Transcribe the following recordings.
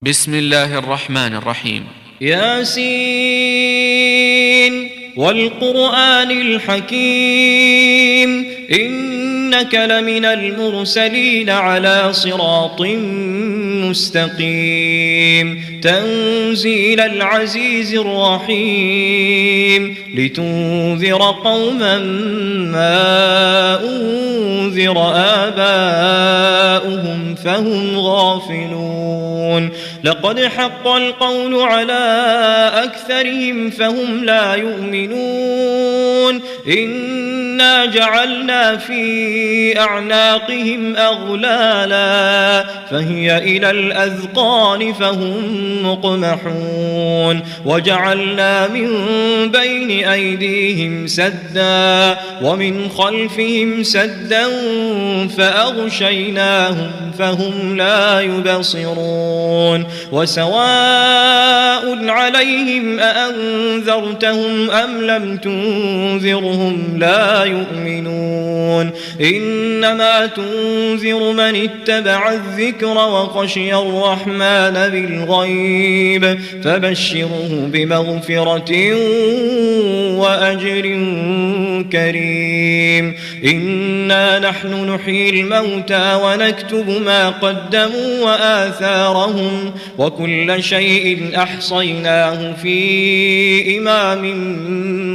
بسم الله الرحمن الرحيم. ياسين والقرآن الحكيم إنك لمن المرسلين على صراط مستقيم تنزيل العزيز الرحيم لتنذر قوما ما أنذر آباؤهم فهم غافلون لقد حق القول على أكثرهم فهم لا يؤمنون إنا جعلنا في أعناقهم أغلالا فهي إلى الأذقان فهم مقمحون وجعلنا من بين أيديهم سدا ومن خلفهم سدا فأغشيناهم فهم لا يبصرون وسواء عليهم أأنذرتهم أم لم تنذرهم لا يؤمنون إنما تنذر من اتبع الذكر وخشي الرحمن بالغيب فبشره بمغفرة وأجر كريم إنا نحن نحيي الموتى ونكتب ما قدموا وآثارهم وكل شيء أحصيناه في إمام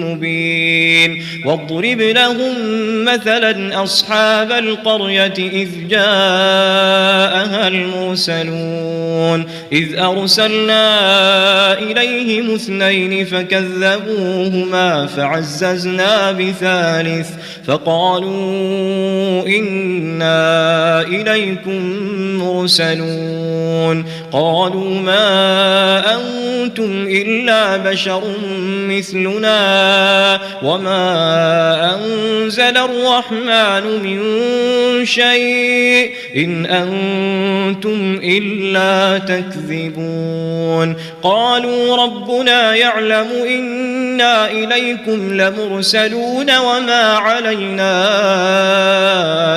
مبين واضرب لهم مثلا أصحاب القرية إذ جاءها المرسلون إذ أرسلنا إليهم اثنين فكذبوهما فعززنا بثالث فقالوا إنا إليكم مرسلون قالوا ما أنتم إلا بشر مثلنا وما أنزل الرحمن من شيء إن أنتم إلا تكذبون قالوا ربنا يعلم إنا إليكم لمرسلون وما علينا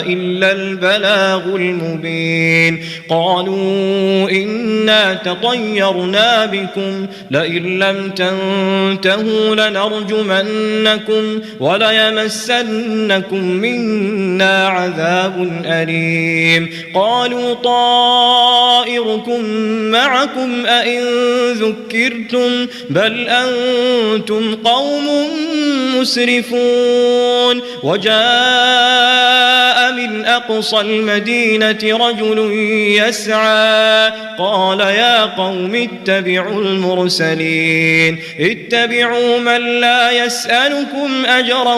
إلا البلاغ المبين قالوا إنا تطيرنا بكم لئن لم تنتهوا لنرجمنكم وليمسنكم منا عذاب أليم قالوا طائركم معكم أئن ذكرتم بل أنتم قوم مسرفون وجاء من أقصى المدينة رجل يسعى قال يا قوم اتبعوا المرسلين اتبعوا من لا يسألكم أجرا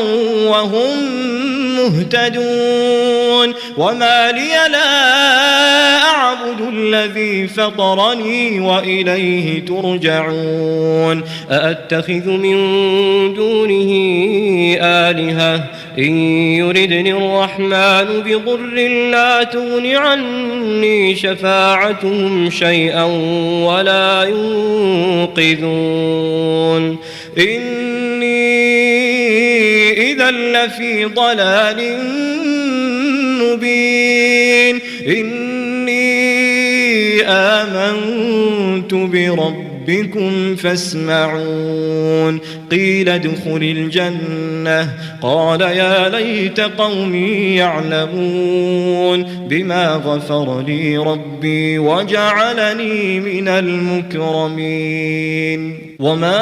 وهم مهتدون وما لي لا أعبد الذي فطرني وإليه ترجعون أأتخذ من دونه آلهة إن يردني الرحمن بضر لا تغن عني شفاعتهم شيئا ولا ينقذون إني إذا لفي ضلال مبين إني آمنت بربكم فاسمعون قيل ادخل الجنة قال يا ليت قومي يعلمون بما غفر لي ربي وجعلني من المكرمين وما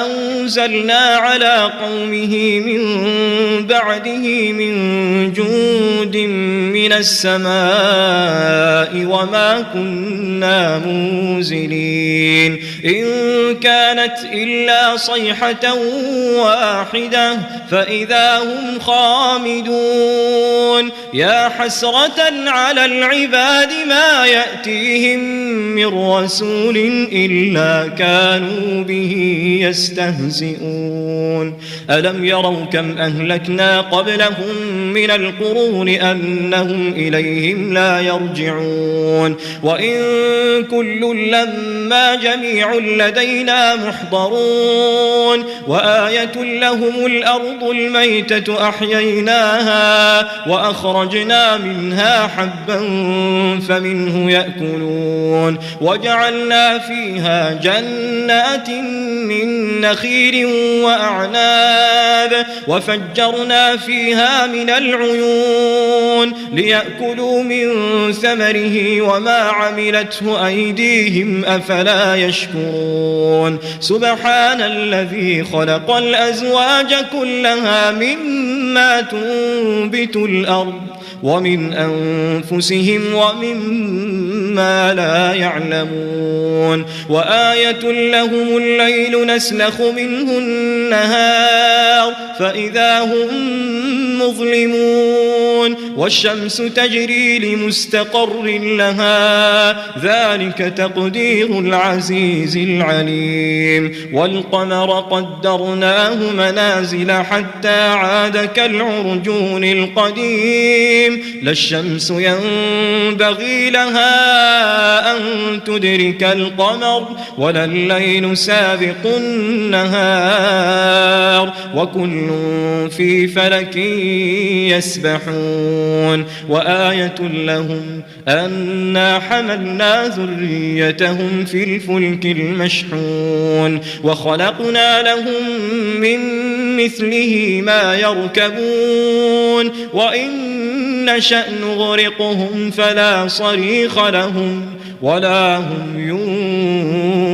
أنزلنا على قومه من بعده من جند من السماء وما كنا منزلين إن كانت إلا صيحة واحدة فإذا هم خامدون يا حسرة على العباد ما يأتيهم من رسول إلا كانوا به يستهزئون ألم يروا كم أهلكنا قبلهم من القرون أنهم وهم إليهم لا يرجعون وإن كل لما جميع لدينا محضرون وآية لهم الأرض الميتة أحييناها وأخرجنا منها حبا فمنه يأكلون وجعلنا فيها جنات من نخيل وأعناب وفجرنا فيها من العيون ليأكلوا من ثمره وما عملته أيديهم أفلا يشكرون سبحان الذي خلق الأزواج كلها مما تنبت الأرض ومن أنفسهم ومما لا يعلمون وآية لهم الليل نسلخ منه النهار فإذا هم مظلمون والشمس تجري لمستقر لها ذلك تقدير العزيز العليم والقمر قدرناه منازل حتى عاد كالعرجون القديم لا الشمس ينبغي لها أن تدرك القمر ولا الليل سابق النهار وكل في فلك يسبحون وآية لهم أنا حملنا ذريتهم في الفلك المشحون وخلقنا لهم من مثله ما يركبون وإن نشأ نغرقهم فلا صريخ لهم ولا هم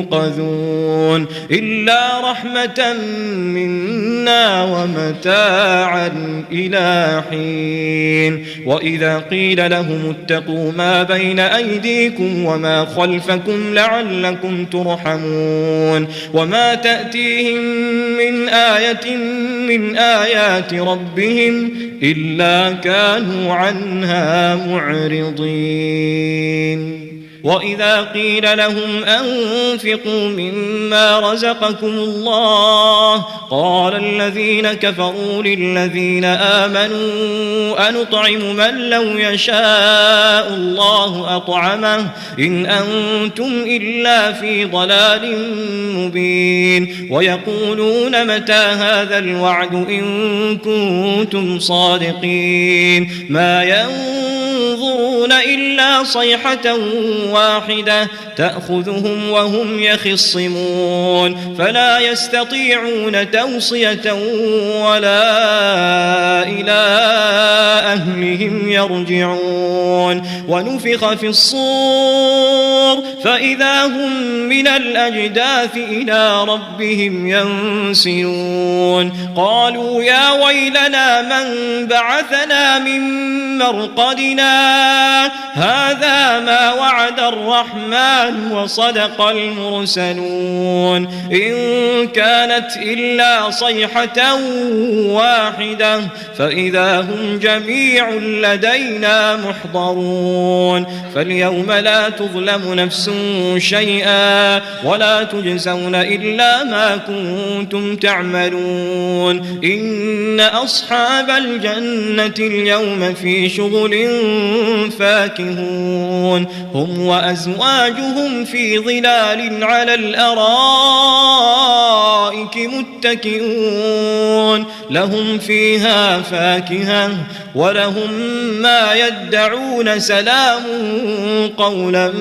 ينقذون إلا رحمة منا ومتاعا إلى حين وإذا قيل لهم اتقوا ما بين أيديكم وما خلفكم لعلكم ترحمون وما تأتيهم من آية من آيات ربهم إلا كانوا عنها معرضين وإذا قيل لهم أنفقوا مما رزقكم الله قال الذين كفروا للذين آمنوا أنطعم من لو يشاء الله أطعمه إن أنتم إلا في ضلال مبين ويقولون متى هذا الوعد إن كنتم صادقين ما ينظرون إلا صيحة واحدة تأخذهم وهم يخصمون فلا يستطيعون توصية ولا إلى أهلهم يرجعون ونفخ في الصور فإذا هم من الأجداث إلى ربهم ينسلون قالوا يا ويلنا من بعثنا من مرقدنا هذا ما وعد الرحمن وصدق المرسلون إن كانت إلا صيحة واحدة فإذا هم جميع لدينا محضرون فاليوم لا تظلم نفس شيئا ولا تجزون إلا ما كنتم تعملون إن أصحاب الجنة اليوم في شغل فاكهون هم وأزواجهم في ظلال على الأرائك متكئون لهم فيها فاكهة ولهم ما يدعون سلام قولا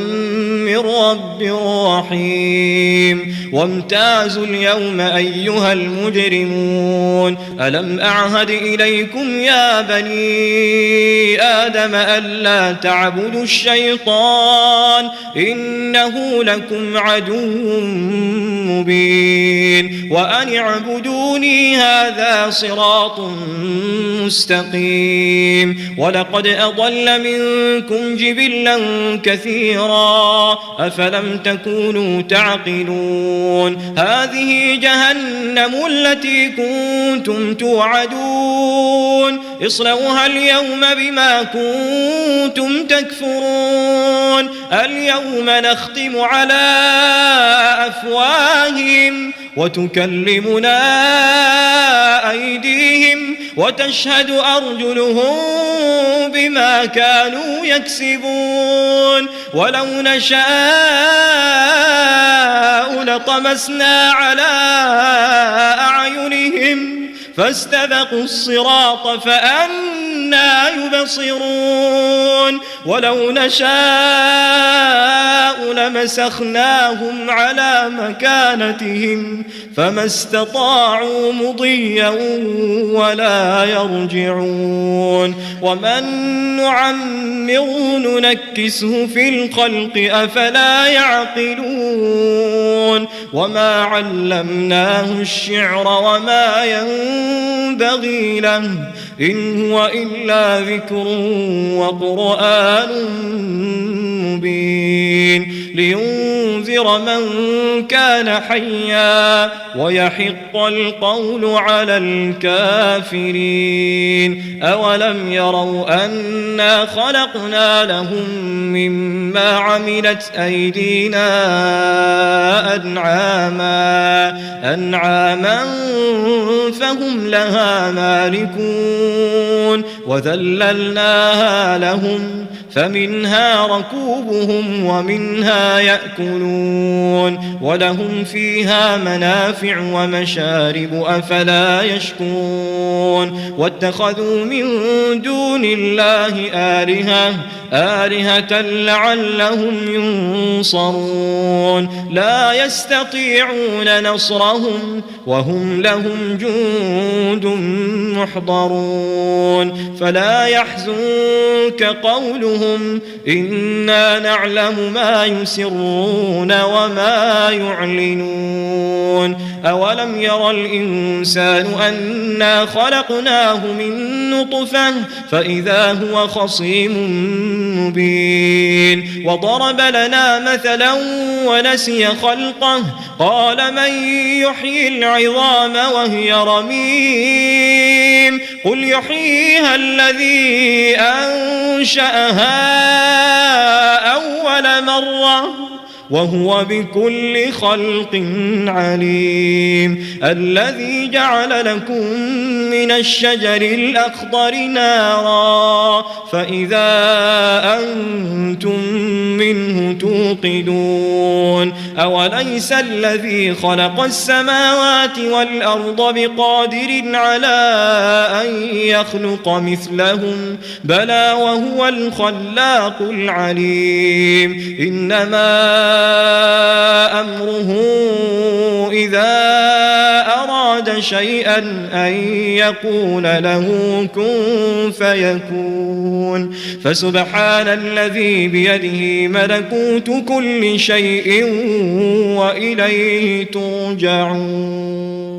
من رب رحيم وامتازوا اليوم أيها المجرمون ألم أعهد إليكم يا بني آدم ألا تعبدوا الشيطان إنه لكم عدو مبين وأن اعبدوني هذا صراط مستقيم ولقد أضل منكم جبلا كثيرا أفلم تكونوا تعقلون هذه جهنم التي كنتم توعدون اصلوها اليوم بما كنتم تكفرون اليوم نختم على أفواههم وتكلمنا أيديهم وتشهد أرجلهم بما كانوا يكسبون ولو نشاء لطمسنا على أعينهم فاستبقوا الصراط فأنى يبصرون ولو نشاء لمسخناهم على مكانتهم فما استطاعوا مضيا ولا يرجعون ومن نعمره ننكسه في الخلق أفلا يعقلون وما علمناه الشعر وما ينبغي له إن هو إلا ذكر وقرآن مبين لينذر من كان حيا ويحق القول على الكافرين أولم يروا أنا خلقنا لهم مما عملت أيدينا أنعاما فهم لها مالكون وذللناها لهم فمنها ركوبهم ومنها يأكلون ولهم فيها منافع ومشارب أفلا يشكرون واتخذوا من دون الله آلهة لعلهم ينصرون لا يستطيعون نصرهم وهم لهم جند محضرون فلا يحزنك قولهم إنا نعلم ما يسرون وما يعلنون أولم يرى الإنسان أنا خلقناه من نطفة فإذا هو خصيم مبين وضرب لنا مثلا ونسي خلقه قال من يحيي العظام وهي رميم قل يحييها الذي أنشأها أول مرة وهو بكل خلق عليم الذي جعل لكم من الشجر الأخضر نارا فإذا أنتم منه توقدون أوليس الذي خلق السماوات والأرض بقادر على أن يخلق مثلهم بلى وهو الخلاق العليم إنما أمره إذا أراد شيئا أن يقول له كن فيكون فسبحان الذي بيده ملكوت كل شيء وإليه ترجعون.